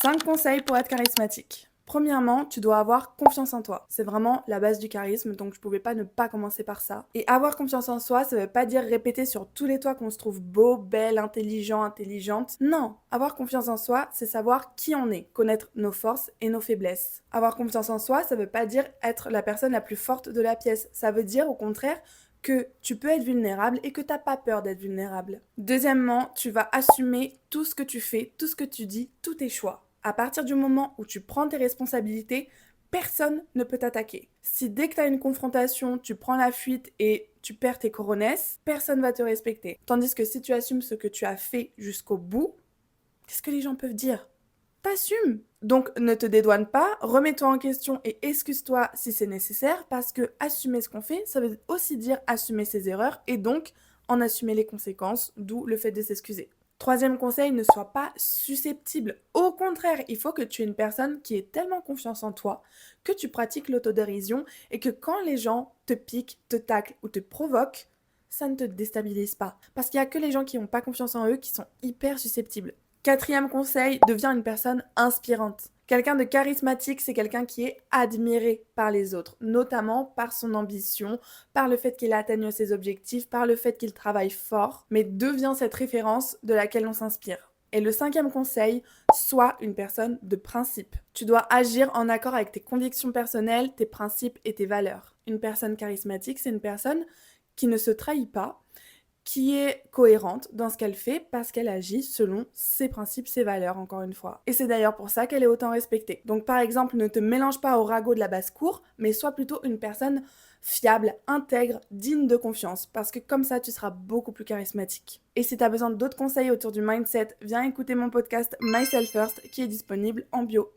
5 conseils pour être charismatique. Premièrement, tu dois avoir confiance en toi. C'est vraiment la base du charisme, donc je pouvais pas ne pas commencer par ça. Et avoir confiance en soi, ça veut pas dire répéter sur tous les toits qu'on se trouve beau, belle, intelligent, intelligente. Non, avoir confiance en soi, c'est savoir qui on est, connaître nos forces et nos faiblesses. Avoir confiance en soi, ça veut pas dire être la personne la plus forte de la pièce. Ça veut dire au contraire que tu peux être vulnérable et que t'as pas peur d'être vulnérable. Deuxièmement, tu vas assumer tout ce que tu fais, tout ce que tu dis, tous tes choix. À partir du moment où tu prends tes responsabilités, personne ne peut t'attaquer. Si dès que tu as une confrontation, tu prends la fuite et tu perds tes coronesses, personne va te respecter. Tandis que si tu assumes ce que tu as fait jusqu'au bout, qu'est-ce que les gens peuvent dire? T'assumes. Donc ne te dédouane pas, remets-toi en question et excuse-toi si c'est nécessaire parce que assumer ce qu'on fait, ça veut aussi dire assumer ses erreurs et donc en assumer les conséquences, d'où le fait de s'excuser. Troisième conseil, ne sois pas susceptible. Au contraire, il faut que tu aies une personne qui ait tellement confiance en toi que tu pratiques l'autodérision et que quand les gens te piquent, te taclent ou te provoquent, ça ne te déstabilise pas. Parce qu'il n'y a que les gens qui n'ont pas confiance en eux qui sont hyper susceptibles. Quatrième conseil, deviens une personne inspirante. Quelqu'un de charismatique, c'est quelqu'un qui est admiré par les autres, notamment par son ambition, par le fait qu'il atteigne ses objectifs, par le fait qu'il travaille fort, mais devient cette référence de laquelle on s'inspire. Et le cinquième conseil, sois une personne de principe. Tu dois agir en accord avec tes convictions personnelles, tes principes et tes valeurs. Une personne charismatique, c'est une personne qui ne se trahit pas, qui est cohérente dans ce qu'elle fait parce qu'elle agit selon ses principes, ses valeurs, encore une fois. Et c'est d'ailleurs pour ça qu'elle est autant respectée. Donc par exemple, ne te mélange pas au ragot de la basse-cour, mais sois plutôt une personne fiable, intègre, digne de confiance, parce que comme ça, tu seras beaucoup plus charismatique. Et si tu as besoin d'autres conseils autour du mindset, viens écouter mon podcast Myself First qui est disponible en bio.